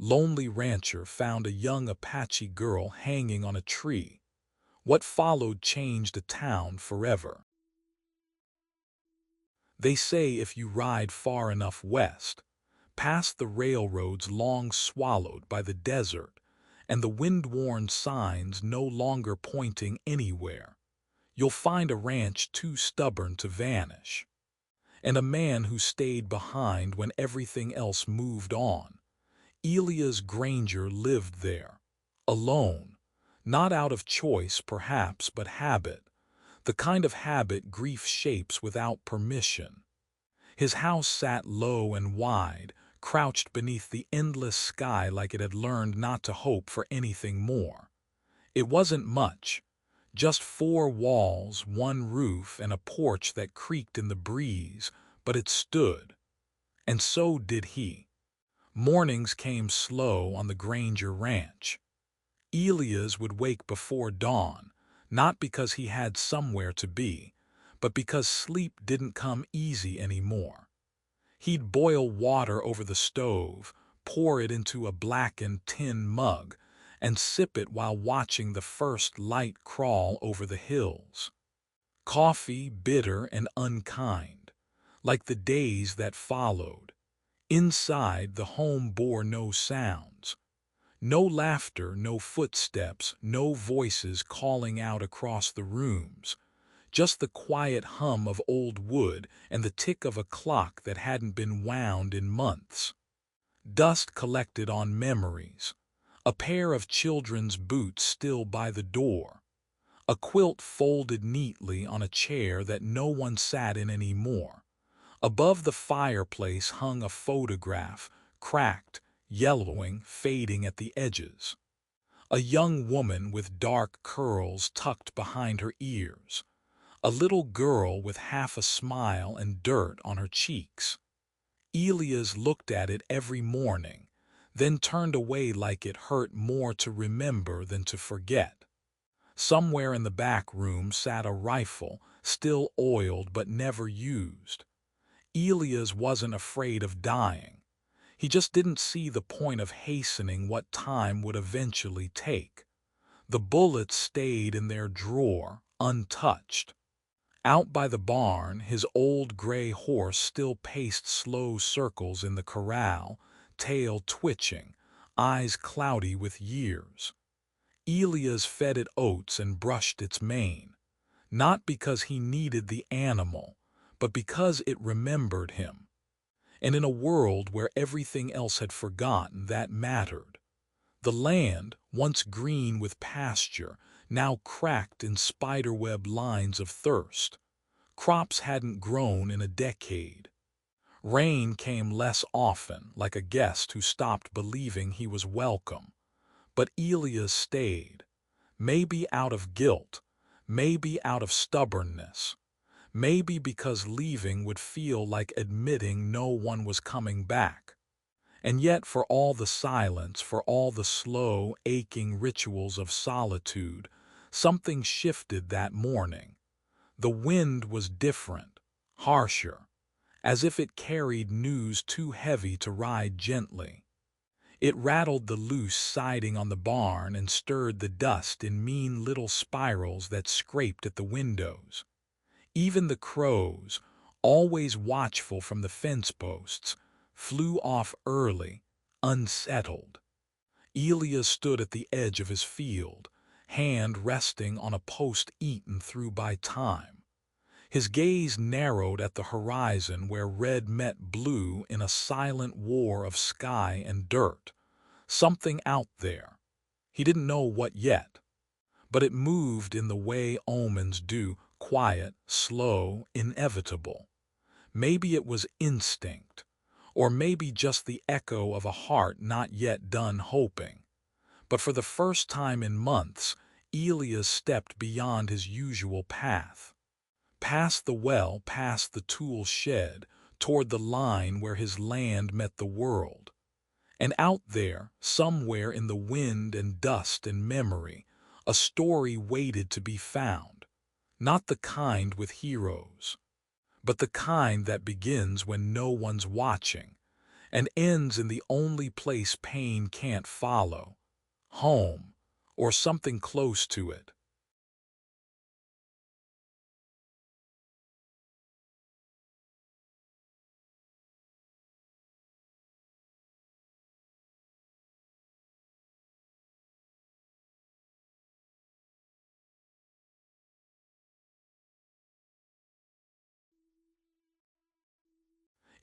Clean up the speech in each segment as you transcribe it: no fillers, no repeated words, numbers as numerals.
lonely rancher found a young Apache girl hanging on a tree. What followed changed a town forever. They say if you ride far enough west, past the railroads long swallowed by the desert, and the wind-worn signs no longer pointing anywhere, you'll find a ranch too stubborn to vanish, and a man who stayed behind when everything else moved on. Elias Granger lived there, alone, not out of choice perhaps, but habit, the kind of habit grief shapes without permission. His house sat low and wide, crouched beneath the endless sky like it had learned not to hope for anything more. It wasn't much, just four walls, one roof, and a porch that creaked in the breeze, but it stood. And so did he. Mornings came slow on the Granger ranch. Elias would wake before dawn, not because he had somewhere to be, but because sleep didn't come easy anymore. He'd boil water over the stove, pour it into a blackened tin mug, and sip it while watching the first light crawl over the hills. Coffee bitter and unkind, like the days that followed. Inside, the home bore no sounds. No laughter, no footsteps, no voices calling out across the rooms. Just the quiet hum of old wood and the tick of a clock that hadn't been wound in months. Dust collected on memories. A pair of children's boots still by the door. A quilt folded neatly on a chair that no one sat in anymore. Above the fireplace hung a photograph, cracked, yellowing, fading at the edges. A young woman with dark curls tucked behind her ears. A little girl with half a smile and dirt on her cheeks. Elias looked at it every morning, then turned away like it hurt more to remember than to forget. Somewhere in the back room sat a rifle, still oiled but never used. Elias wasn't afraid of dying. He just didn't see the point of hastening what time would eventually take. The bullets stayed in their drawer, untouched. Out by the barn, his old gray horse still paced slow circles in the corral, tail twitching, eyes cloudy with years. Elias fed it oats and brushed its mane, not because he needed the animal, but because it remembered him. And in a world where everything else had forgotten, that mattered. The land, once green with pasture, now cracked in spiderweb lines of thirst. Crops hadn't grown in a decade. Rain came less often, like a guest who stopped believing he was welcome. But Elias stayed, maybe out of guilt, maybe out of stubbornness, maybe because leaving would feel like admitting no one was coming back. And yet, for all the silence, for all the slow, aching rituals of solitude, something shifted that morning. The wind was different, harsher, as if it carried news too heavy to ride gently. It rattled the loose siding on the barn and stirred the dust in mean little spirals that scraped at the windows. Even the crows, always watchful from the fence posts, flew off early, unsettled. Elias stood at the edge of his field, hand resting on a post eaten through by time. His gaze narrowed at the horizon where red met blue in a silent war of sky and dirt. Something out there. He didn't know what yet. But it moved in the way omens do, quiet, slow, inevitable. Maybe it was instinct, or maybe just the echo of a heart not yet done hoping. But for the first time in months, Elias stepped beyond his usual path. Past the well, past the tool shed, toward the line where his land met the world. And out there, somewhere in the wind and dust and memory, a story waited to be found. Not the kind with heroes, but the kind that begins when no one's watching, and ends in the only place pain can't follow, home, or something close to it.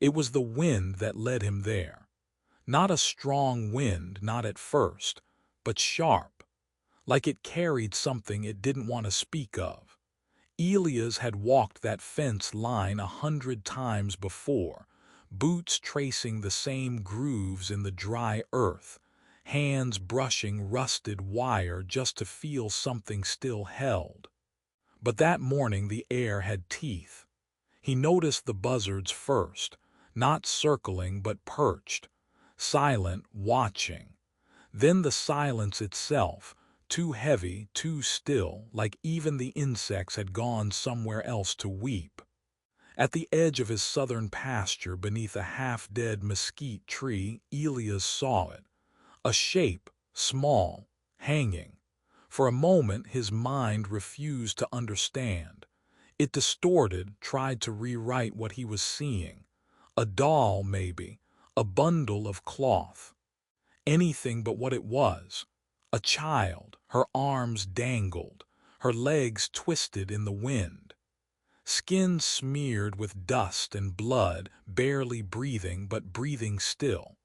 It was the wind that led him there. Not a strong wind, not at first, but sharp, like it carried something it didn't want to speak of. Elias had walked that fence line 100 times before, boots tracing the same grooves in the dry earth, hands brushing rusted wire just to feel something still held. But that morning the air had teeth. He noticed the buzzards first, not circling but perched, silent, watching. Then the silence itself, too heavy, too still, like even the insects had gone somewhere else to weep. At the edge of his southern pasture beneath a half-dead mesquite tree, Elias saw it. A shape, small, hanging. For a moment his mind refused to understand. It distorted, tried to rewrite what he was seeing. A doll, maybe, a bundle of cloth. Anything but what it was. A child, her arms dangled, her legs twisted in the wind. Skin smeared with dust and blood, barely breathing but breathing still.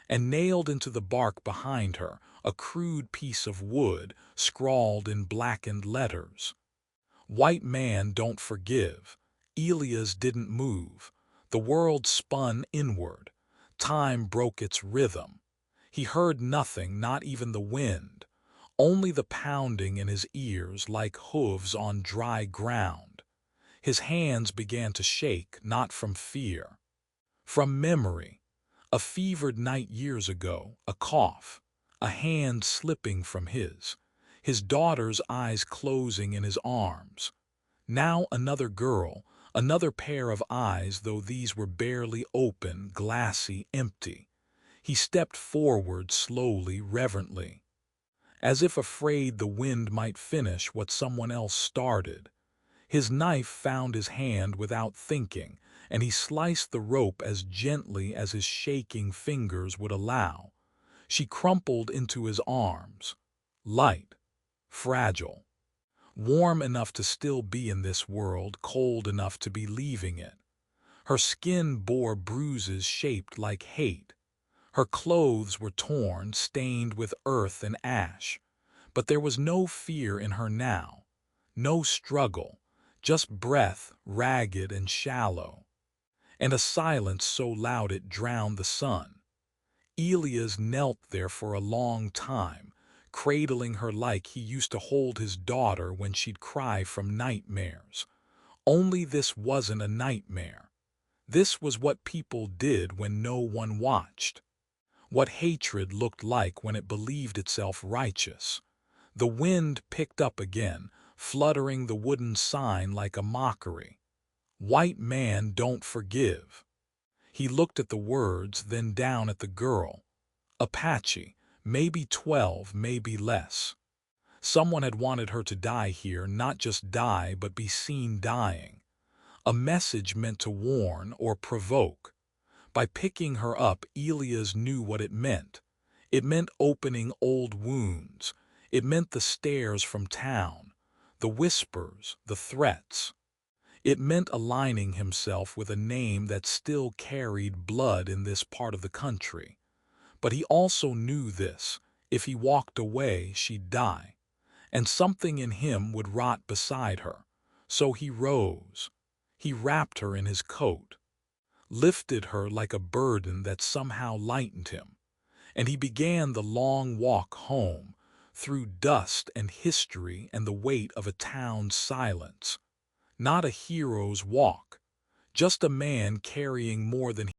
And nailed into the bark behind her, a crude piece of wood, scrawled in blackened letters. White man don't forgive. Elias didn't move. The world spun inward. Time broke its rhythm. He heard nothing, not even the wind, only the pounding in his ears like hooves on dry ground. His hands began to shake, not from fear, from memory. A fevered night years ago, a cough, a hand slipping from his daughter's eyes closing in his arms. Now another girl, another pair of eyes, though these were barely open, glassy, empty. He stepped forward slowly, reverently, as if afraid the wind might finish what someone else started. His knife found his hand without thinking, and he sliced the rope as gently as his shaking fingers would allow. She crumpled into his arms, light, fragile, warm enough to still be in this world, cold enough to be leaving it. Her skin bore bruises shaped like hate. Her clothes were torn, stained with earth and ash. But there was no fear in her now, no struggle, just breath, ragged and shallow, and a silence so loud it drowned the sun. Elias knelt there for a long time, cradling her like he used to hold his daughter when she'd cry from nightmares. Only this wasn't a nightmare. This was what people did when no one watched. What hatred looked like when it believed itself righteous. The wind picked up again, fluttering the wooden sign like a mockery. White man don't forgive. He looked at the words, then down at the girl. Apache, maybe 12, maybe less. Someone had wanted her to die here, not just die, but be seen dying. A message meant to warn or provoke. By picking her up, Elias knew what it meant. It meant opening old wounds. It meant the stares from town, the whispers, the threats. It meant aligning himself with a name that still carried blood in this part of the country. But he also knew this: if he walked away, she'd die, and something in him would rot beside her. So he rose. He wrapped her in his coat, lifted her like a burden that somehow lightened him, and he began the long walk home, through dust and history and the weight of a town's silence. Not a hero's walk, just a man carrying more than he.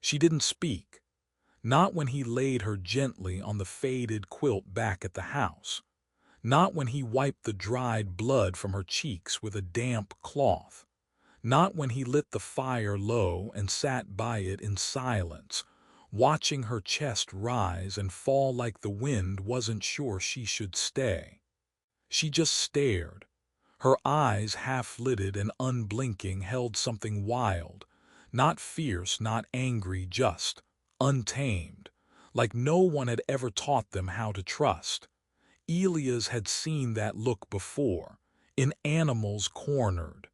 She didn't speak, not when he laid her gently on the faded quilt back at the house, not when he wiped the dried blood from her cheeks with a damp cloth, Not when he lit the fire low and sat by it in silence, watching her chest rise and fall like the wind wasn't sure she should stay. She just stared. Her eyes, half-lidded and unblinking, held something wild, not fierce, not angry, just untamed, like no one had ever taught them how to trust. Elias had seen that look before, in animals cornered,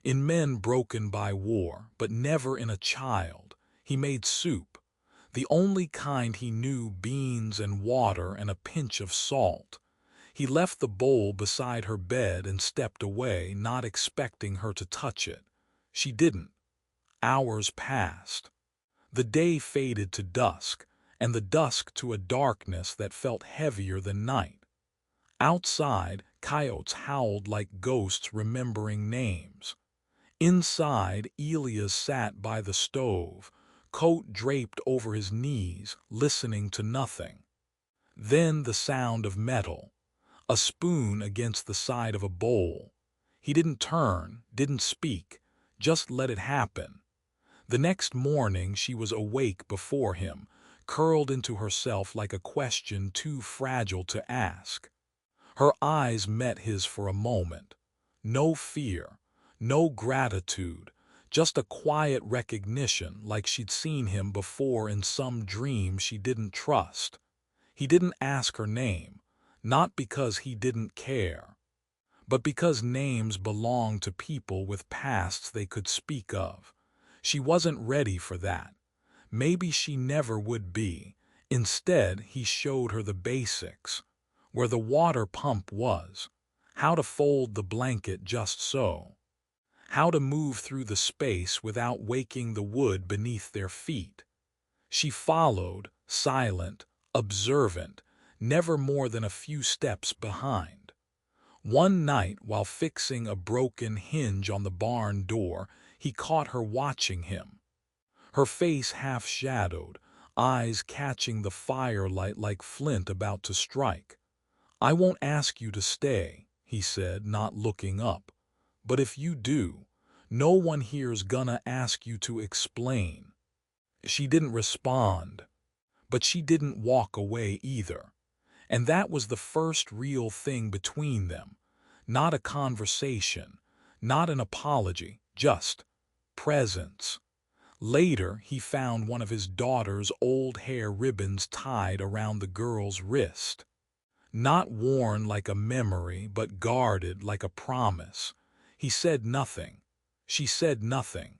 in men broken by war, but never in a child. He made soup, the only kind he knew, beans and water and a pinch of salt. He left the bowl beside her bed and stepped away, not expecting her to touch it. She didn't. Hours passed. The day faded to dusk, and the dusk to a darkness that felt heavier than night. Outside, coyotes howled like ghosts remembering names. Inside, Elias sat by the stove, coat draped over his knees, listening to nothing. Then the sound of metal, a spoon against the side of a bowl. He didn't turn, didn't speak, just let it happen. The next morning she was awake before him, curled into herself like a question too fragile to ask. Her eyes met his for a moment. No fear, no gratitude, just a quiet recognition, like she'd seen him before in some dream she didn't trust. He didn't ask her name, not because he didn't care, but because names belong to people with pasts they could speak of. She wasn't ready for that. Maybe she never would be. Instead, he showed her the basics, where the water pump was, how to fold the blanket just so, how to move through the space without waking the wood beneath their feet. She followed, silent, observant, never more than a few steps behind. One night, while fixing a broken hinge on the barn door, he caught her watching him. Her face half-shadowed, eyes catching the firelight like flint about to strike. "I won't ask you to stay," he said, not looking up. "But if you do, no one here's gonna ask you to explain." She didn't respond, but she didn't walk away either. And that was the first real thing between them. Not a conversation, not an apology, just presence. Later, he found one of his daughter's old hair ribbons tied around the girl's wrist. Not worn like a memory, but guarded like a promise. He said nothing. She said nothing.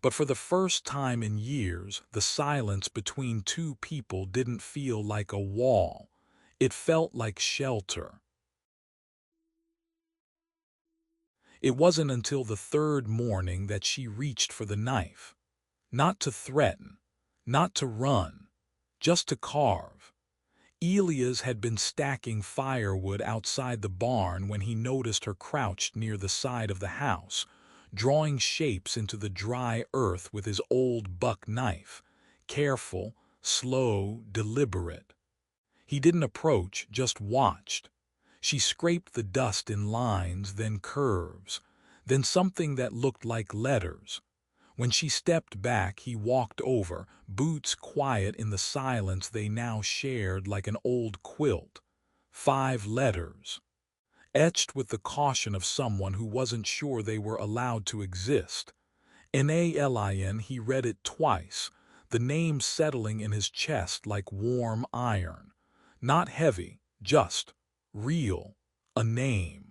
But for the first time in years, the silence between two people didn't feel like a wall. It felt like shelter. It wasn't until the third morning that she reached for the knife. Not to threaten, not to run, just to carve. Elias had been stacking firewood outside the barn when he noticed her crouched near the side of the house, drawing shapes into the dry earth with his old buck knife, careful, slow, deliberate. He didn't approach, just watched. She scraped the dust in lines, then curves, then something that looked like letters. When she stepped back, he walked over, boots quiet in the silence they now shared like an old quilt. 5 letters, etched with the caution of someone who wasn't sure they were allowed to exist. Nalin, he read it twice, the name settling in his chest like warm iron. Not heavy, just real, a name.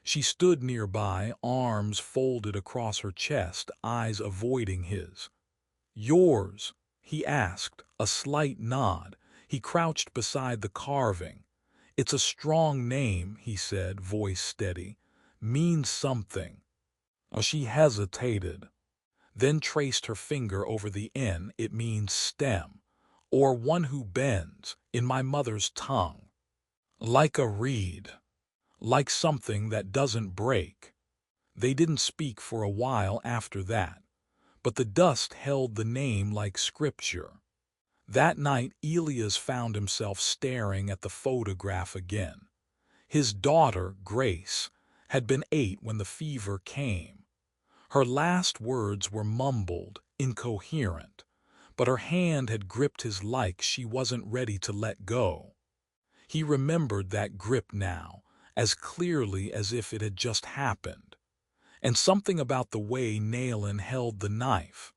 She stood nearby, arms folded across her chest, eyes avoiding his. "Yours?" he asked, a slight nod. He crouched beside the carving. "It's a strong name," he said, voice steady. "Means something." She hesitated, then traced her finger over the N. "It means stem, or one who bends, in my mother's tongue. Like a reed, like something that doesn't break." They didn't speak for a while after that, but the dust held the name like scripture. That night, Elias found himself staring at the photograph again. His daughter, Grace, had been 8 when the fever came. Her last words were mumbled, incoherent, but her hand had gripped his like she wasn't ready to let go. He remembered that grip now, as clearly as if it had just happened. And something about the way Nayland held the knife,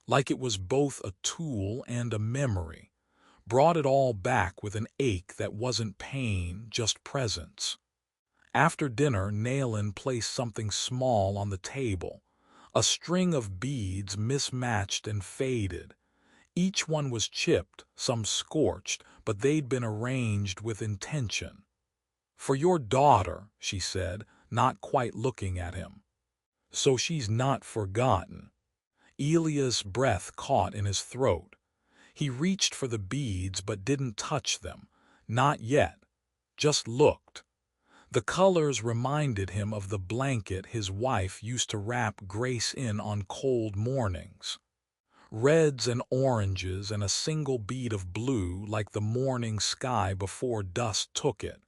like it was both a tool and a memory, brought it all back with an ache that wasn't pain, just presence. After dinner, Nayland placed something small on the table, a string of beads mismatched and faded. Each one was chipped, some scorched, but they'd been arranged with intention. "For your daughter," she said, not quite looking at him. "So she's not forgotten." Elia's breath caught in his throat. He reached for the beads but didn't touch them. Not yet. Just looked. The colors reminded him of the blanket his wife used to wrap Grace in on cold mornings. Reds and oranges and a single bead of blue like the morning sky before dust took it.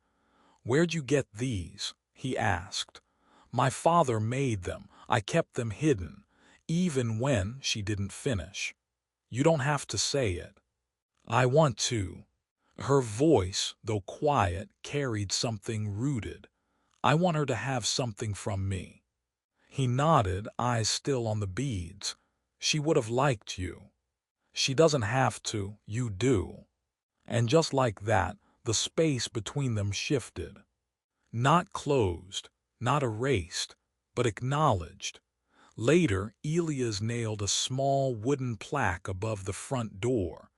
"Where'd you get these?" he asked. "My father made them. I kept them hidden, even when she didn't finish." "You don't have to say it." "I want to." Her voice, though quiet, carried something rooted. "I want her to have something from me." He nodded, eyes still on the beads. "She would have liked you." "She doesn't have to, you do." And just like that, the space between them shifted. Not closed, not erased, but acknowledged. Later, Elias nailed a small wooden plaque above the front door.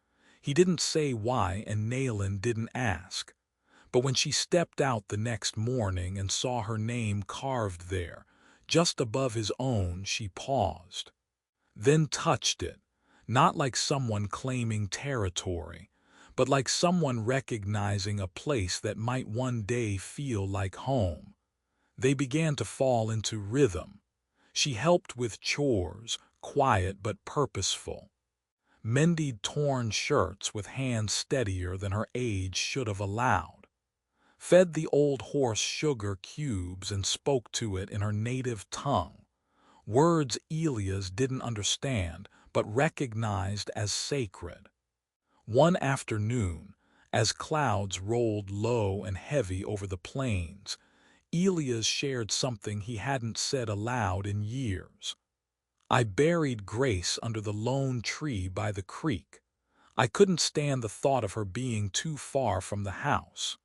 He didn't say why, and Nayland didn't ask. But when she stepped out the next morning and saw her name carved there, just above his own, she paused. Then touched it, not like someone claiming territory, but like someone recognizing a place that might one day feel like home. They began to fall into rhythm. She helped with chores, quiet but purposeful. Mended torn shirts with hands steadier than her age should have allowed. Fed the old horse sugar cubes and spoke to it in her native tongue. Words Elias didn't understand, but recognized as sacred. One afternoon, as clouds rolled low and heavy over the plains, Elias shared something he hadn't said aloud in years. "I buried Grace under the lone tree by the creek. I couldn't stand the thought of her being too far from the house."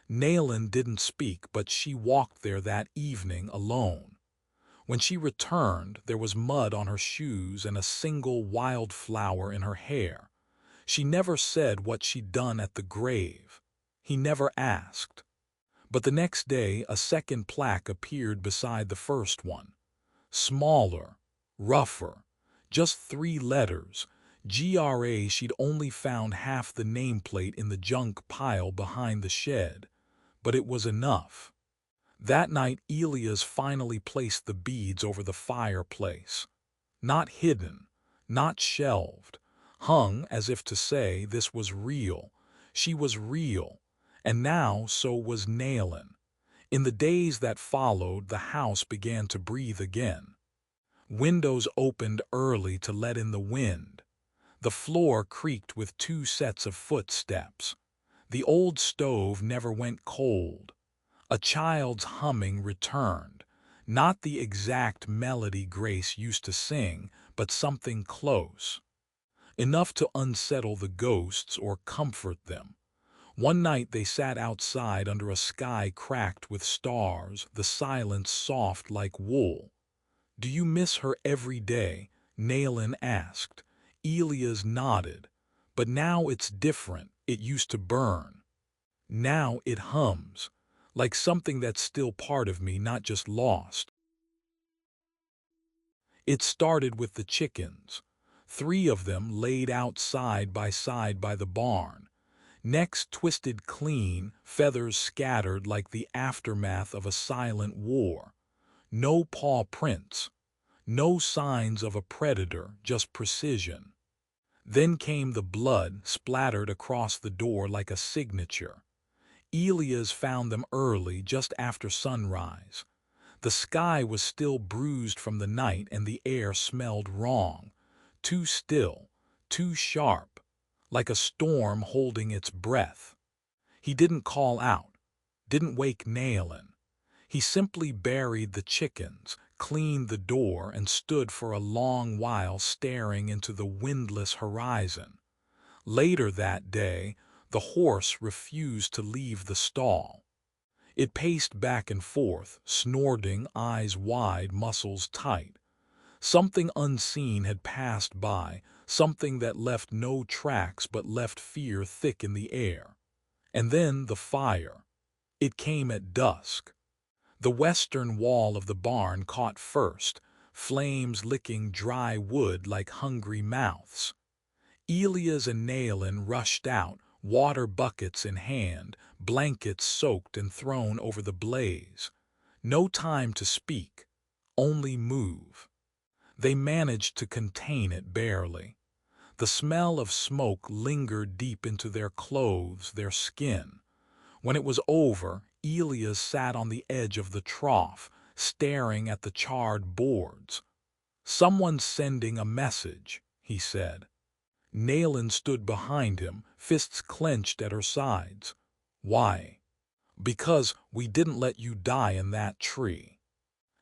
Nayland didn't speak, but she walked there that evening alone. When she returned, there was mud on her shoes and a single wildflower in her hair. She never said what she'd done at the grave. He never asked. But the next day, a second plaque appeared beside the first one. Smaller, rougher, just 3 letters. GRA. She'd only found half the nameplate in the junk pile behind the shed. But it was enough. That night, Elias finally placed the beads over the fireplace. Not hidden, not shelved. Hung as if to say this was real. She was real. And now so was Nayland. In the days that followed, the house began to breathe again. Windows opened early to let in the wind. The floor creaked with 2 sets of footsteps. The old stove never went cold. A child's humming returned. Not the exact melody Grace used to sing, but something close. Enough to unsettle the ghosts or comfort them. One night they sat outside under a sky cracked with stars, the silence soft like wool. "Do you miss her every day?" Nayland asked. Elias nodded. "But now it's different. It used to burn. Now it hums, like something that's still part of me, not just lost." It started with the chickens. 3 of them laid out side by the barn. Necks twisted clean, feathers scattered like the aftermath of a silent war. No paw prints. No signs of a predator, just precision. Then came the blood, splattered across the door like a signature. Elias found them early, just after sunrise. The sky was still bruised from the night and the air smelled wrong, too still, too sharp, like a storm holding its breath. He didn't call out, didn't wake Nailin. He simply buried the chickens, cleaned the door, and stood for a long while staring into the windless horizon. Later that day, the horse refused to leave the stall. It paced back and forth, snorting, eyes wide, muscles tight. Something unseen had passed by, something that left no tracks but left fear thick in the air. And then the fire. It came at dusk. The western wall of the barn caught first, flames licking dry wood like hungry mouths. Elias and Nailin rushed out, water buckets in hand, blankets soaked and thrown over the blaze. No time to speak, only move. They managed to contain it barely. The smell of smoke lingered deep into their clothes, their skin. When it was over, Elias sat on the edge of the trough, staring at the charred boards. "Someone's sending a message," he said. Nailin stood behind him, fists clenched at her sides. "Why?" "Because we didn't let you die in that tree."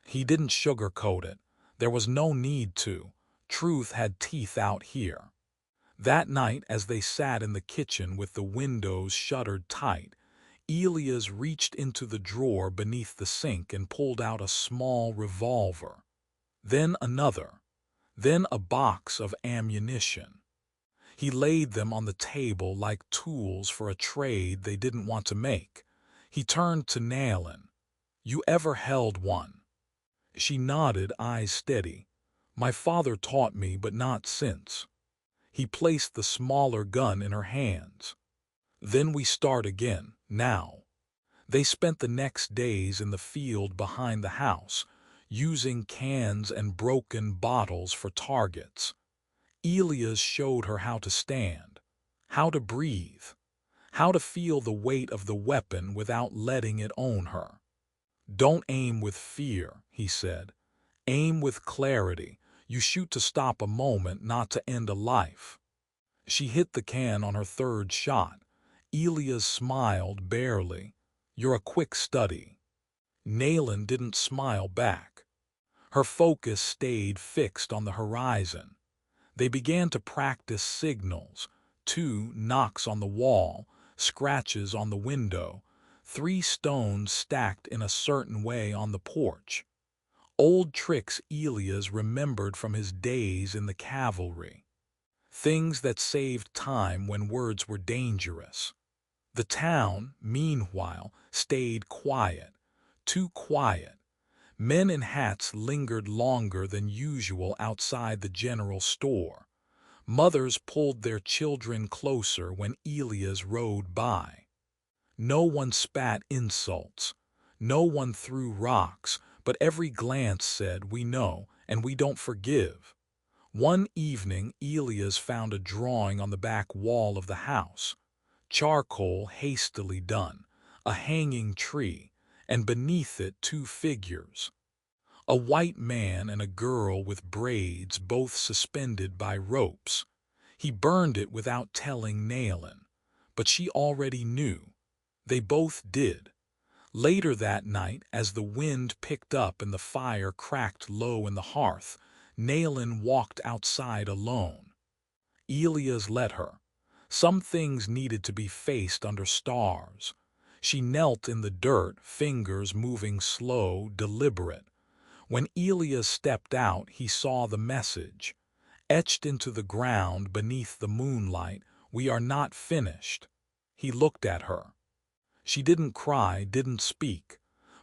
He didn't sugarcoat it. There was no need to. Truth had teeth out here. That night, as they sat in the kitchen with the windows shuttered tight, Elias reached into the drawer beneath the sink and pulled out a small revolver. Then another. Then a box of ammunition. He laid them on the table like tools for a trade they didn't want to make. He turned to Nailin. "You ever held one?" She nodded, eyes steady. "My father taught me, but not since." He placed the smaller gun in her hands. "Then we start again, now." They spent the next days in the field behind the house, using cans and broken bottles for targets. Elias showed her how to stand, how to breathe, how to feel the weight of the weapon without letting it own her. "Don't aim with fear," he said. "Aim with clarity. You shoot to stop a moment, not to end a life." She hit the can on her third shot. Elias smiled barely. "You're a quick study." Nailin didn't smile back. Her focus stayed fixed on the horizon. They began to practice signals: 2 knocks on the wall, scratches on the window, 3 stones stacked in a certain way on the porch. Old tricks Elias remembered from his days in the cavalry. Things that saved time when words were dangerous. The town, meanwhile, stayed quiet, too quiet. Men in hats lingered longer than usual outside the general store. Mothers pulled their children closer when Elias rode by. No one spat insults. No one threw rocks, but every glance said, "We know, and we don't forgive." One evening, Elias found a drawing on the back wall of the house. Charcoal hastily done, a hanging tree, and beneath it 2 figures. A white man and a girl with braids, both suspended by ropes. He burned it without telling Nailin, but she already knew. They both did. Later that night, as the wind picked up and the fire cracked low in the hearth, Nailin walked outside alone. Elias let her. Some things needed to be faced under stars. She knelt in the dirt, fingers moving slow, deliberate. When Elias stepped out, he saw the message. Etched into the ground beneath the moonlight, "We are not finished." He looked at her. She didn't cry, didn't speak,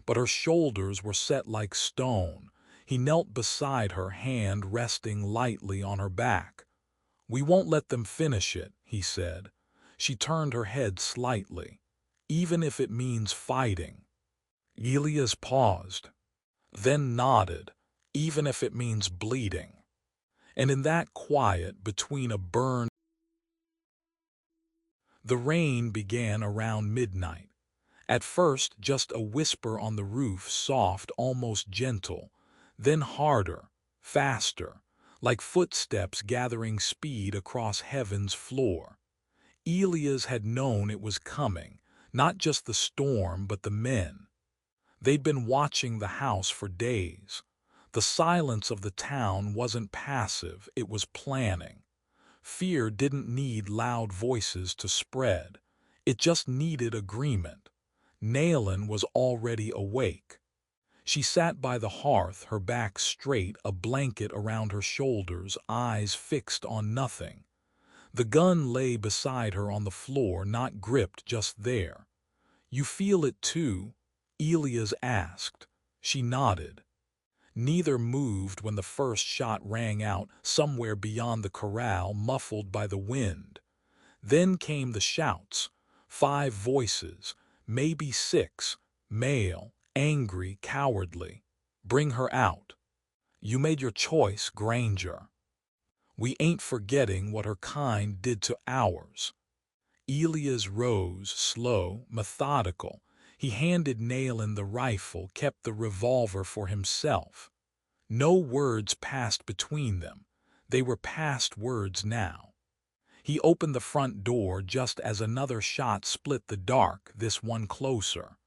but her shoulders were set like stone. He knelt beside her, hand resting lightly on her back. "We won't let them finish it," he said. She turned her head slightly. "Even if it means fighting." Elias paused, then nodded. "Even if it means bleeding." And in that quiet between a burn, the rain began around midnight. At first, just a whisper on the roof, soft, almost gentle, then harder, faster, like footsteps gathering speed across heaven's floor. Elias had known it was coming, not just the storm, but the men. They'd been watching the house for days. The silence of the town wasn't passive, it was planning. Fear didn't need loud voices to spread. It just needed agreement. Nailin was already awake. She sat by the hearth, her back straight, a blanket around her shoulders, eyes fixed on nothing. The gun lay beside her on the floor, not gripped, just there. "You feel it too?" Elias asked. She nodded. Neither moved when the first shot rang out somewhere beyond the corral, muffled by the wind. Then came the shouts. 5 voices, maybe 6, male, angry, cowardly. "Bring her out." "You made your choice, Granger." "We ain't forgetting what her kind did to ours." Elias rose, slow, methodical. He handed Nailin the rifle, kept the revolver for himself. No words passed between them. They were past words now. He opened the front door just as another shot split the dark, this one closer.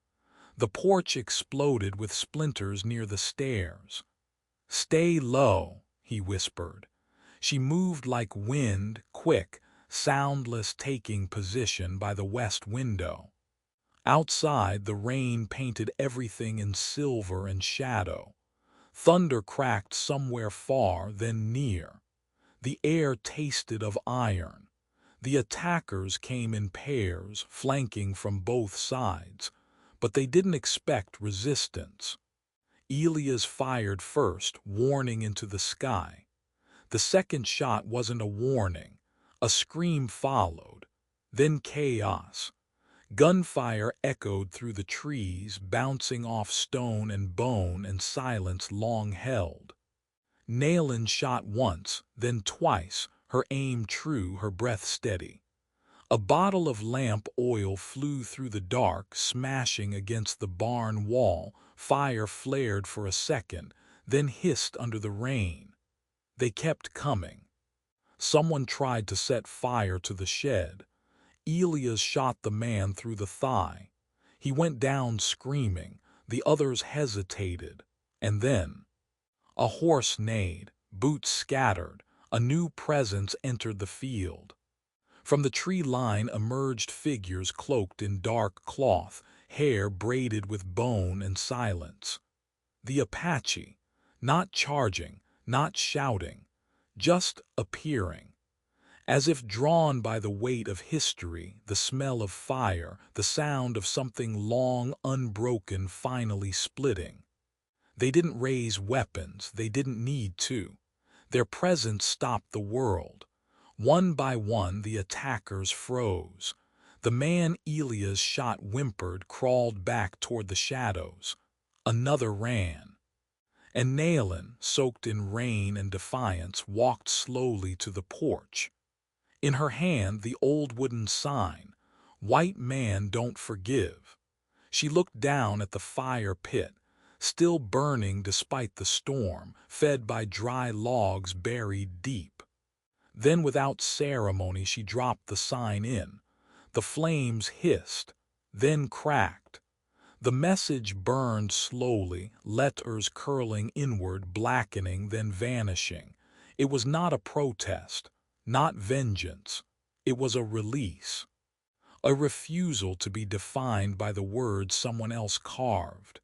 The porch exploded with splinters near the stairs. "Stay low," he whispered. She moved like wind, quick, soundless, taking position by the west window. Outside, the rain painted everything in silver and shadow. Thunder cracked somewhere far, then near. The air tasted of iron. The attackers came in pairs, flanking from both sides, but they didn't expect resistance. Elias fired first, warning into the sky. The second shot wasn't a warning. A scream followed. Then chaos. Gunfire echoed through the trees, bouncing off stone and bone, and silence long held. Nailin shot once, then twice, her aim true, her breath steady. A bottle of lamp oil flew through the dark, smashing against the barn wall. Fire flared for a second, then hissed under the rain. They kept coming. Someone tried to set fire to the shed. Elias shot the man through the thigh. He went down screaming. The others hesitated. And then a horse neighed, boots scattered. A new presence entered the field. From the tree line emerged figures cloaked in dark cloth, hair braided with bone and silence. The Apache, not charging, not shouting, just appearing. As if drawn by the weight of history, the smell of fire, the sound of something long unbroken finally splitting. They didn't raise weapons, they didn't need to. Their presence stopped the world. One by one the attackers froze. The man Elias shot whimpered, crawled back toward the shadows. Another ran. And Nailin, soaked in rain and defiance, walked slowly to the porch. In her hand the old wooden sign, "White man don't forgive." She looked down at the fire pit, still burning despite the storm, fed by dry logs buried deep. Then without ceremony she dropped the sign in. The flames hissed, then cracked. The message burned slowly, letters curling inward, blackening, then vanishing. It was not a protest, not vengeance. It was a release. A refusal to be defined by the words someone else carved.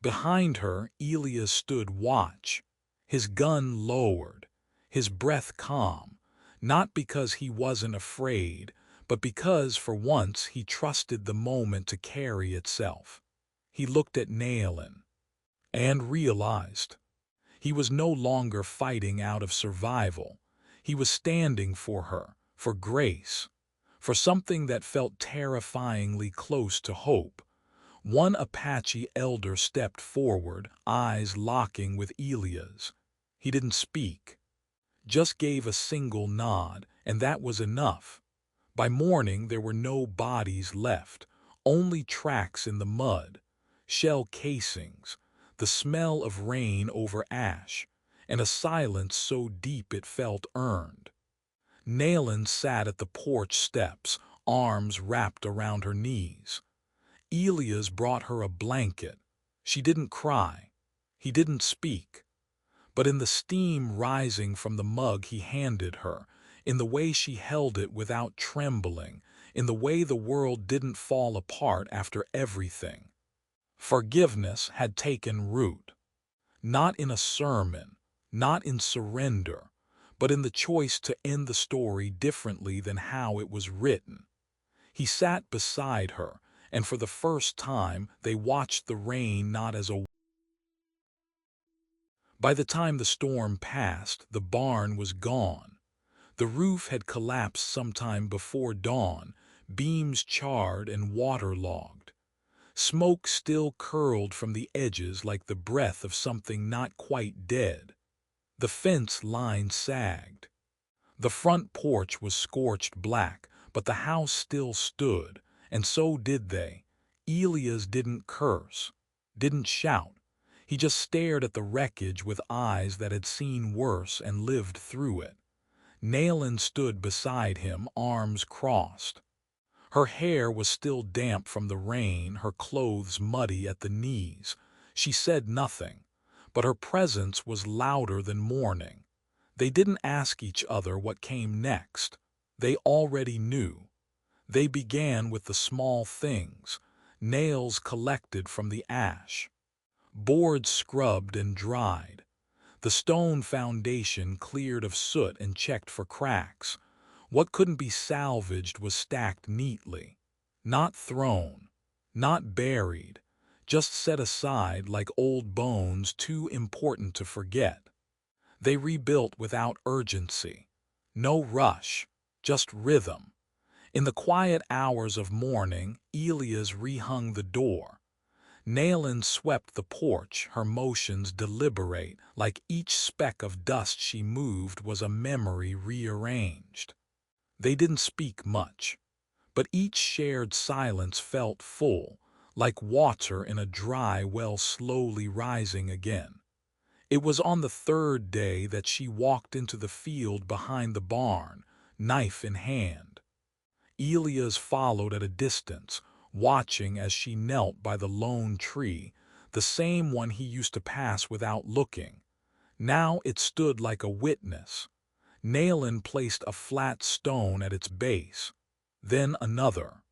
Behind her, Elias stood watch, his gun lowered, his breath calm, not because he wasn't afraid, but because for once he trusted the moment to carry itself. He looked at Nailin and realized he was no longer fighting out of survival. He was standing for her, for grace, for something that felt terrifyingly close to hope. One Apache elder stepped forward, eyes locking with Elias. He didn't speak, just gave a single nod, and that was enough. By morning there were no bodies left, Only tracks in the mud, shell casings, the smell of rain over ash, and a silence so deep it felt earned. Nayland sat at the porch steps, arms wrapped around her knees. Elias brought her a blanket. She didn't cry. He didn't speak. But in the steam rising from the mug he handed her, in the way she held it without trembling, in the way the world didn't fall apart after everything, forgiveness had taken root. Not in a sermon, not in surrender, but in the choice to end the story differently than how it was written. He sat beside her, and for the first time they watched the rain not as a... By the time the storm passed, the barn was gone. The roof had collapsed sometime before dawn, beams charred and waterlogged. Smoke still curled from the edges like the breath of something not quite dead. The fence line sagged. The front porch was scorched black, but the house still stood, and so did they. Elias didn't curse, didn't shout. He just stared at the wreckage with eyes that had seen worse and lived through it. Nayland stood beside him, arms crossed. Her hair was still damp from the rain, her clothes muddy at the knees. She said nothing, but her presence was louder than mourning. They didn't ask each other what came next. They already knew. They began with the small things, nails collected from the ash, boards scrubbed and dried, the stone foundation cleared of soot and checked for cracks. What couldn't be salvaged was stacked neatly, not thrown, not buried, just set aside like old bones too important to forget. They rebuilt without urgency. No rush, just rhythm. In the quiet hours of morning, Elias rehung the door. Nayland swept the porch, her motions deliberate, like each speck of dust she moved was a memory rearranged. They didn't speak much, but each shared silence felt full, like water in a dry well slowly rising again. It was on the third day that she walked into the field behind the barn, knife in hand. Elias followed at a distance, watching as she knelt by the lone tree, the same one he used to pass without looking. Now it stood like a witness. Nayland placed a flat stone at its base, then another.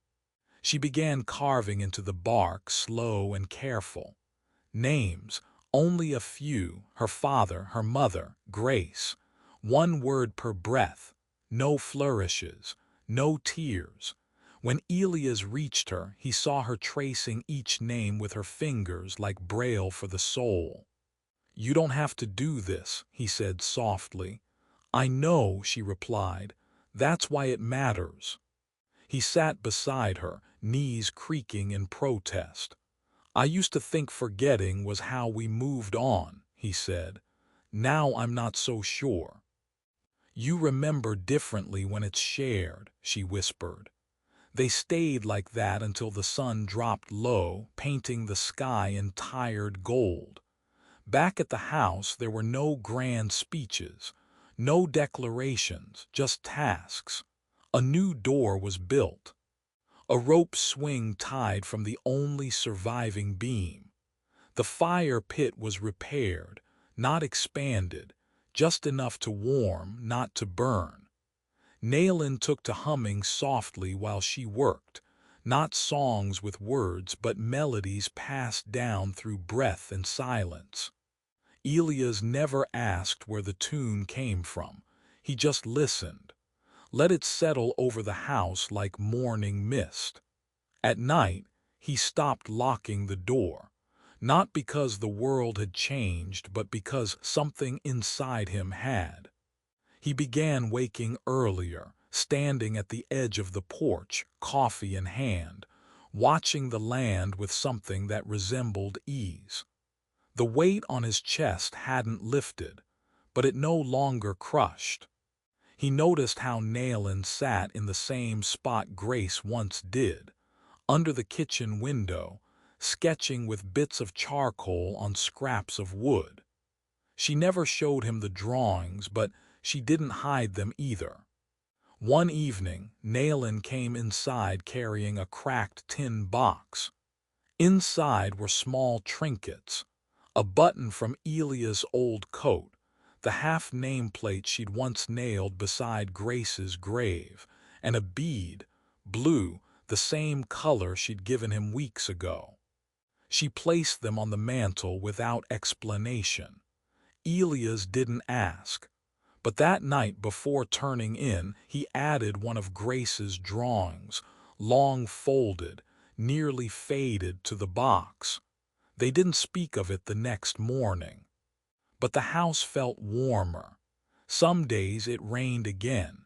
She began carving into the bark, slow and careful. Names, only a few, her father, her mother, Grace. One word per breath, no flourishes, no tears. When Elias reached her, he saw her tracing each name with her fingers like braille for the soul. "You don't have to do this," he said softly. "I know," she replied. "That's why it matters." He sat beside her, knees creaking in protest. "I used to think forgetting was how we moved on," he said. "Now I'm not so sure." "You remember differently when it's shared," she whispered. They stayed like that until the sun dropped low, painting the sky in tired gold. Back at the house there were no grand speeches, no declarations, just tasks. A new door was built. A rope swing tied from the only surviving beam. The fire pit was repaired, not expanded, just enough to warm, not to burn. Nayland took to humming softly while she worked, not songs with words but melodies passed down through breath and silence. Elias never asked where the tune came from. He just listened. Let it settle over the house like morning mist. At night, he stopped locking the door, not because the world had changed, but because something inside him had. He began waking earlier, standing at the edge of the porch, coffee in hand, watching the land with something that resembled ease. The weight on his chest hadn't lifted, but it no longer crushed. He noticed how Nayland sat in the same spot Grace once did, under the kitchen window, sketching with bits of charcoal on scraps of wood. She never showed him the drawings, but she didn't hide them either. One evening, Nayland came inside carrying a cracked tin box. Inside were small trinkets, a button from Elia's old coat, the half nameplate she'd once nailed beside Grace's grave, and a bead, blue, the same color she'd given him weeks ago. She placed them on the mantel without explanation. Elias didn't ask, but that night before turning in, he added one of Grace's drawings, long folded, nearly faded, to the box. They didn't speak of it the next morning. But the house felt warmer. Some days it rained again.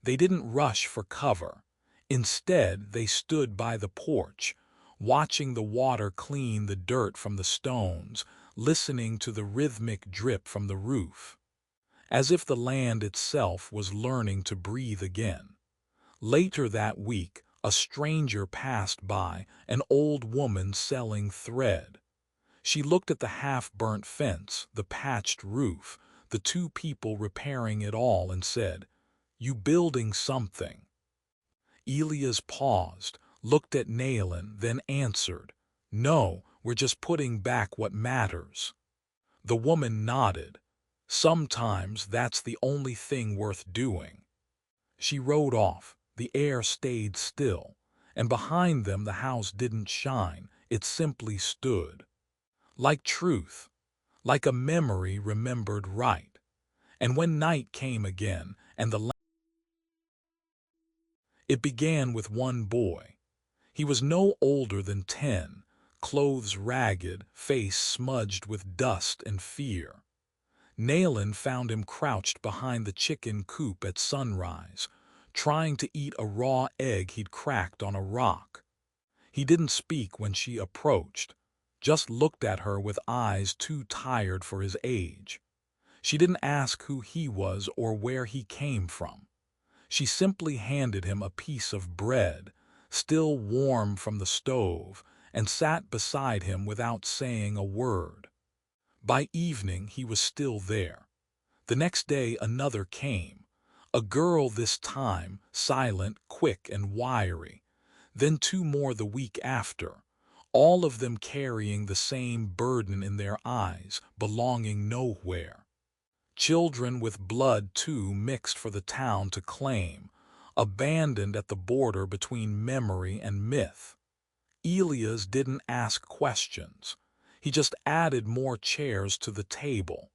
They didn't rush for cover. Instead, they stood by the porch, watching the water clean the dirt from the stones, listening to the rhythmic drip from the roof, as if the land itself was learning to breathe again. Later that week, a stranger passed by, an old woman selling thread. She looked at the half-burnt fence, the patched roof, the two people repairing it all, and said, "You building something?" Elias paused, looked at Nayland, then answered, "No, we're just putting back what matters." The woman nodded. "Sometimes that's the only thing worth doing." She rode off. The air stayed still, and behind them the house didn't shine, it simply stood. Like truth, like a memory remembered right. And when night came again, and it began with one boy. He was no older than 10, clothes ragged, face smudged with dust and fear. Nayland found him crouched behind the chicken coop at sunrise, trying to eat a raw egg he'd cracked on a rock. He didn't speak when she approached, just looked at her with eyes too tired for his age. She didn't ask who he was or where he came from. She simply handed him a piece of bread, still warm from the stove, and sat beside him without saying a word. By evening he was still there. The next day another came, a girl this time, silent, quick, and wiry. Then two more the week after, all of them carrying the same burden in their eyes, belonging nowhere. Children with blood too mixed for the town to claim, abandoned at the border between memory and myth. Elias didn't ask questions. He just added more chairs to the table.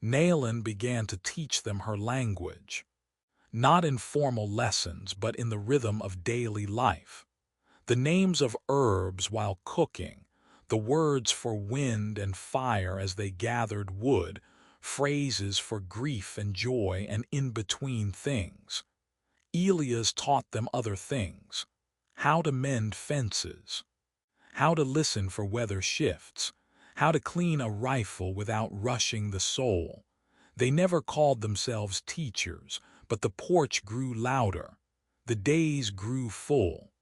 Nayland began to teach them her language. Not in formal lessons, but in the rhythm of daily life. The names of herbs while cooking, the words for wind and fire as they gathered wood, phrases for grief and joy and in-between things. Elias taught them other things. How to mend fences, how to listen for weather shifts, how to clean a rifle without rushing the soul. They never called themselves teachers, but the porch grew louder. The days grew full.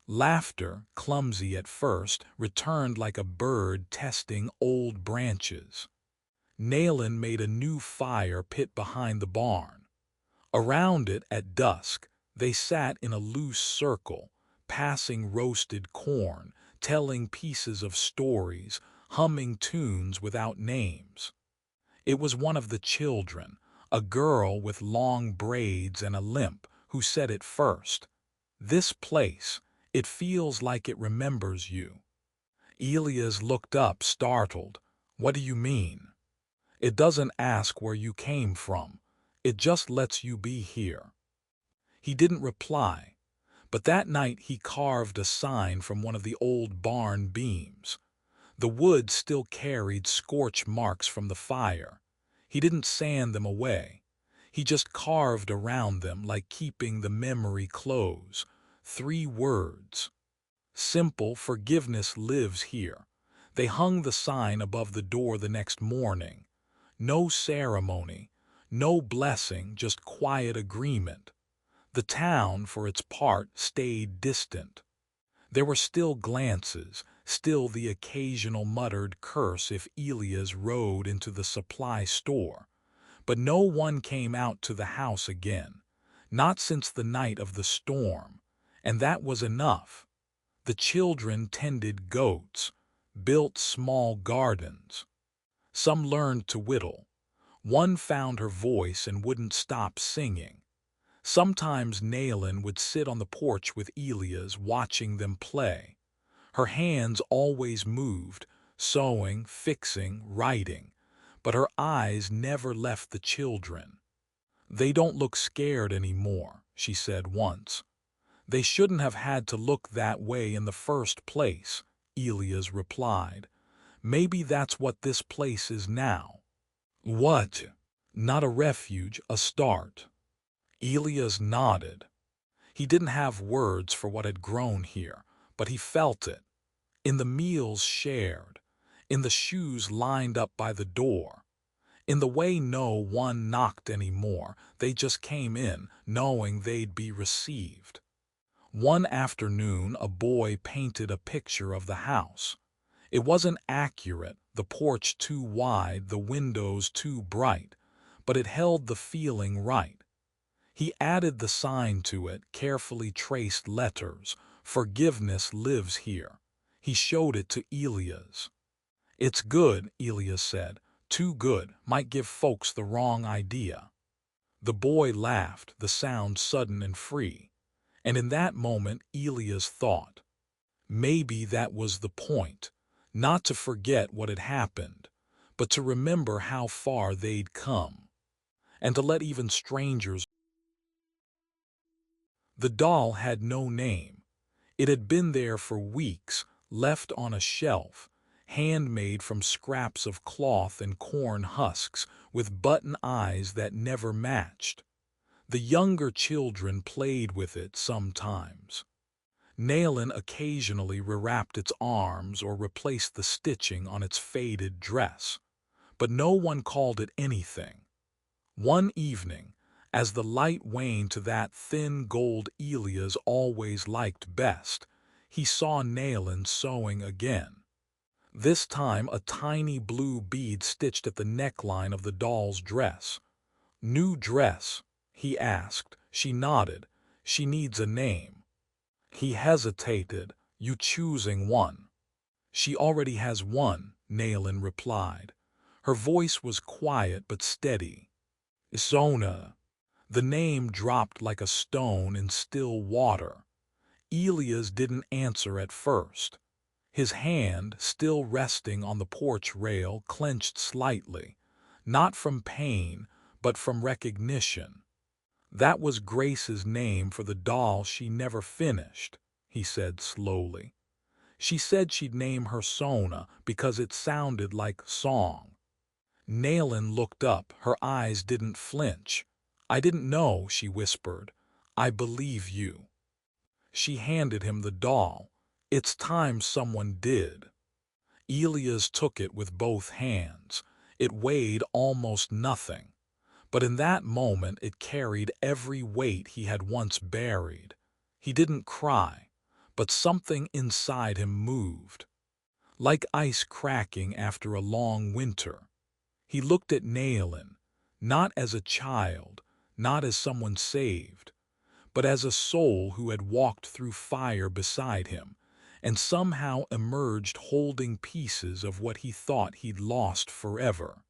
Laughter, clumsy at first, returned like a bird testing old branches. Nayland made a new fire pit behind the barn. Around it, at dusk, they sat in a loose circle, passing roasted corn, telling pieces of stories, humming tunes without names. It was one of the children, a girl with long braids and a limp, who said it first. "This place, it feels like it remembers you." Elias looked up, startled. "What do you mean?" "It doesn't ask where you came from. It just lets you be here." He didn't reply, but that night he carved a sign from one of the old barn beams. The wood still carried scorch marks from the fire. He didn't sand them away. He just carved around them, like keeping the memory close. 3 words. Simple: "Forgiveness lives here." They hung the sign above the door the next morning. No ceremony, no blessing, just quiet agreement. The town, for its part, stayed distant. There were still glances, still the occasional muttered curse if Elias rode into the supply store, but no one came out to the house again, not since the night of the storm, and that was enough. The children tended goats, built small gardens. Some learned to whittle. One found her voice and wouldn't stop singing. Sometimes Nailin would sit on the porch with Elias watching them play. Her hands always moved, sewing, fixing, writing, but her eyes never left the children. "They don't look scared anymore," she said once. "They shouldn't have had to look that way in the first place," Elias replied. "Maybe that's what this place is now." "What?" "Not a refuge, a start." Elias nodded. He didn't have words for what had grown here, but he felt it. In the meals shared, in the shoes lined up by the door, in the way no one knocked anymore, they just came in, knowing they'd be received. One afternoon, a boy painted a picture of the house. It wasn't accurate, the porch too wide, the windows too bright, but it held the feeling right. He added the sign to it, carefully traced letters, "Forgiveness lives here." He showed it to Elias. "It's good," Elias said. "Too good, might give folks the wrong idea." The boy laughed, the sound sudden and free. And in that moment, Elias thought, maybe that was the point, not to forget what had happened, but to remember how far they'd come, and to let even strangers. The doll had no name. It had been there for weeks, left on a shelf, handmade from scraps of cloth and corn husks, with button eyes that never matched. The younger children played with it sometimes. Nailin occasionally rewrapped its arms or replaced the stitching on its faded dress, but no one called it anything. One evening, as the light waned to that thin gold Elias always liked best, he saw Nailin sewing again. This time a tiny blue bead stitched at the neckline of the doll's dress. "New dress?" he asked. She nodded. "She needs a name." He hesitated. "You choosing one?" "She already has one," Nailin replied. Her voice was quiet but steady. "Sona." The name dropped like a stone in still water. Elias didn't answer at first. His hand, still resting on the porch rail, clenched slightly, not from pain, but from recognition. "That was Grace's name for the doll she never finished," he said slowly. "She said she'd name her Sona because it sounded like song." Nailin looked up, her eyes didn't flinch. "I didn't know," she whispered. "I believe you." She handed him the doll. "It's time someone did." Elias took it with both hands. It weighed almost nothing, but in that moment it carried every weight he had once buried. He didn't cry, but something inside him moved, like ice cracking after a long winter. He looked at Nailin, not as a child, not as someone saved, but as a soul who had walked through fire beside him, and somehow emerged holding pieces of what he thought he'd lost forever.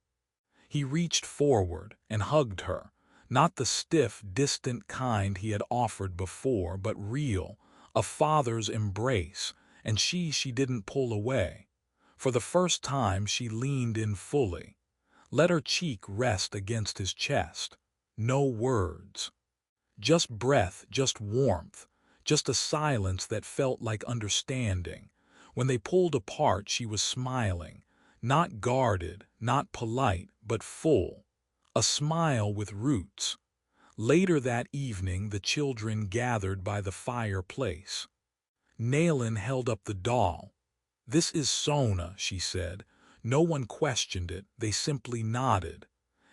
He reached forward and hugged her, not the stiff, distant kind he had offered before, but real, a father's embrace, and she didn't pull away. For the first time she leaned in fully, let her cheek rest against his chest. No words. Just breath, just warmth, just a silence that felt like understanding. When they pulled apart, she was smiling, not guarded, not polite, but full. A smile with roots. Later that evening, the children gathered by the fireplace. Nailin held up the doll. "This is Sona," she said. No one questioned it, they simply nodded.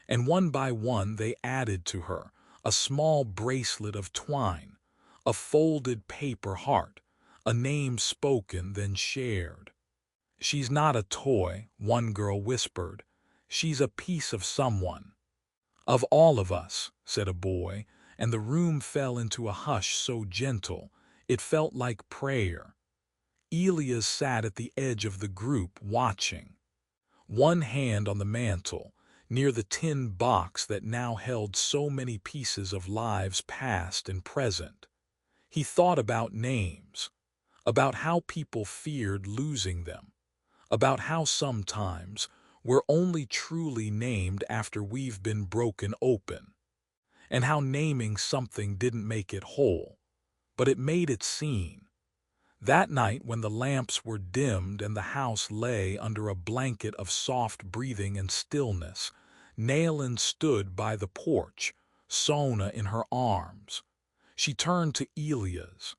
And one by one they added to her a small bracelet of twine, a folded paper heart, a name spoken then shared. "She's not a toy," one girl whispered. "She's a piece of someone." "Of all of us," said a boy, and the room fell into a hush so gentle it felt like prayer. Elias sat at the edge of the group watching, one hand on the mantel, near the tin box that now held so many pieces of lives past and present. He thought about names, about how people feared losing them, about how sometimes we're only truly named after we've been broken open, and how naming something didn't make it whole, but it made it seen. That night when the lamps were dimmed and the house lay under a blanket of soft breathing and stillness, Nayland stood by the porch, Sona in her arms. She turned to Elias.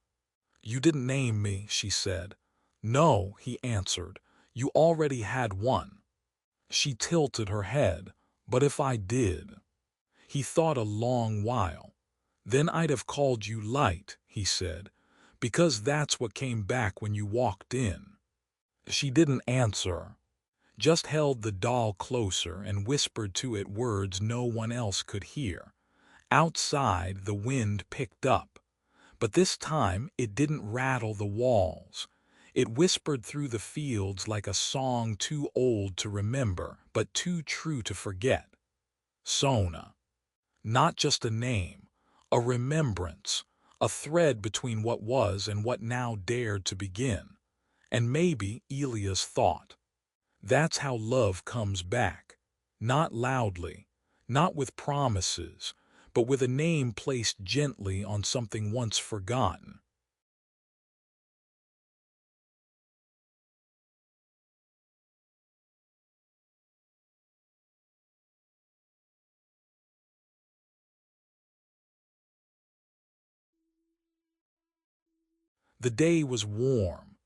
"You didn't name me," she said. "No," he answered. "You already had one." She tilted her head. "But if I did?" He thought a long while. "Then I'd have called you Light," he said, "because that's what came back when you walked in." She didn't answer, just held the doll closer and whispered to it words no one else could hear. Outside, the wind picked up, but this time it didn't rattle the walls. It whispered through the fields like a song too old to remember, but too true to forget. Sona. Not just a name, a remembrance, a thread between what was and what now dared to begin. And maybe, Elias thought, that's how love comes back. Not loudly, not with promises, but with a name placed gently on something once forgotten. The day was warm.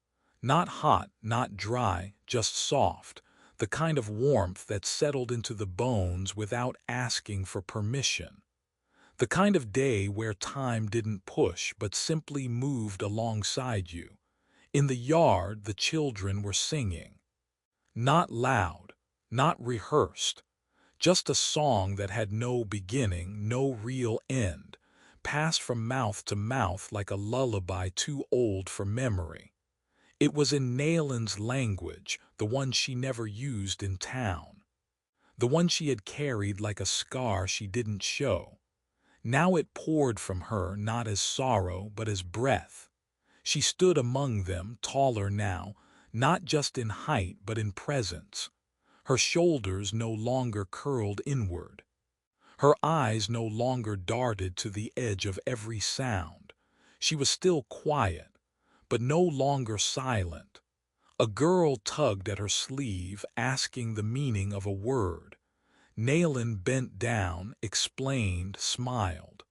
Not hot, not dry, just soft, the kind of warmth that settled into the bones without asking for permission. The kind of day where time didn't push but simply moved alongside you. In the yard, the children were singing. Not loud, not rehearsed, just a song that had no beginning, no real end, passed from mouth to mouth like a lullaby too old for memory. It was in Nayland's language, the one she never used in town, the one she had carried like a scar she didn't show. Now it poured from her not as sorrow but as breath. She stood among them, taller now, not just in height but in presence. Her shoulders no longer curled inward. Her eyes no longer darted to the edge of every sound. She was still quiet, but no longer silent. A girl tugged at her sleeve, asking the meaning of a word. Nayland bent down, explained, smiled.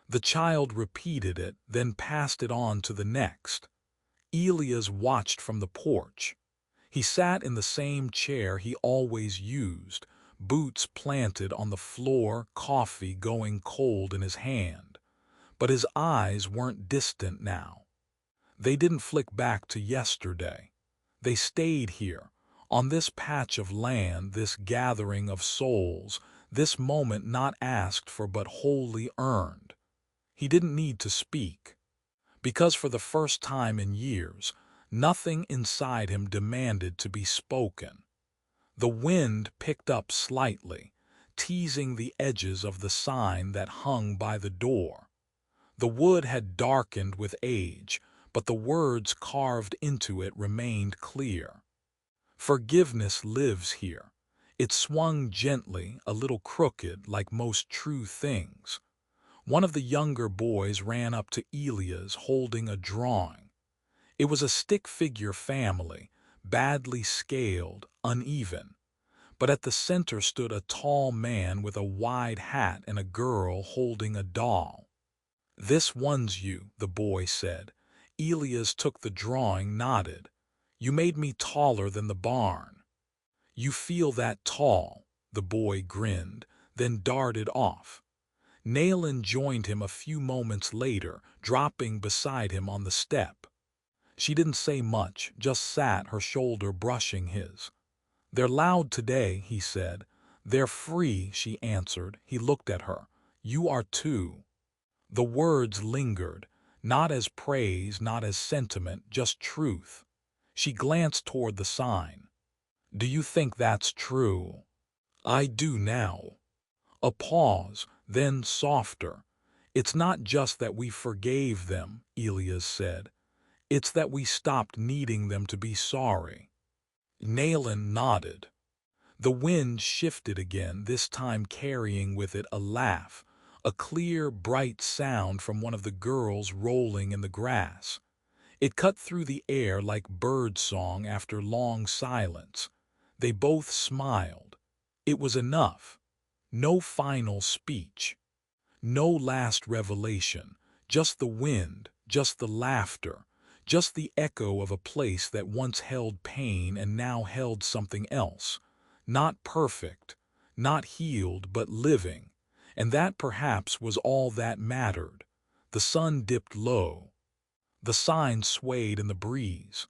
The child repeated it, then passed it on to the next. Elias watched from the porch. He sat in the same chair he always used, boots planted on the floor, coffee going cold in his hand. But his eyes weren't distant now. They didn't flick back to yesterday. They stayed here, on this patch of land, this gathering of souls, this moment not asked for but wholly earned. He didn't need to speak, because for the first time in years, nothing inside him demanded to be spoken. The wind picked up slightly, teasing the edges of the sign that hung by the door. The wood had darkened with age, but the words carved into it remained clear. Forgiveness lives here. It swung gently, a little crooked, like most true things. One of the younger boys ran up to Elias holding a drawing. It was a stick-figure family, badly scaled, uneven. But at the center stood a tall man with a wide hat and a girl holding a doll. "This one's you," the boy said. Elias took the drawing, nodded. "You made me taller than the barn." "You feel that tall," the boy grinned, then darted off. Nayland joined him a few moments later, dropping beside him on the step. She didn't say much, just sat, her shoulder brushing his. "They're loud today," he said. "They're free," she answered. He looked at her. "You are too." The words lingered, not as praise, not as sentiment, just truth. She glanced toward the sign. "Do you think that's true?" "I do now." A pause, then softer. "It's not just that we forgave them," Elias said. "It's that we stopped needing them to be sorry." Nayland nodded. The wind shifted again, this time carrying with it a laugh, a clear, bright sound from one of the girls rolling in the grass. It cut through the air like bird song after long silence. They both smiled. It was enough. No final speech. No last revelation. Just the wind, just the laughter, just the echo of a place that once held pain and now held something else. Not perfect, not healed, but living. And that perhaps was all that mattered. The sun dipped low. The sign swayed in the breeze.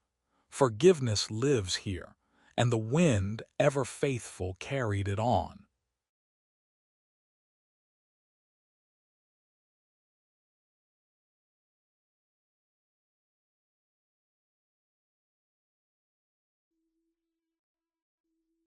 Forgiveness lives here, and the wind, ever faithful, carried it on.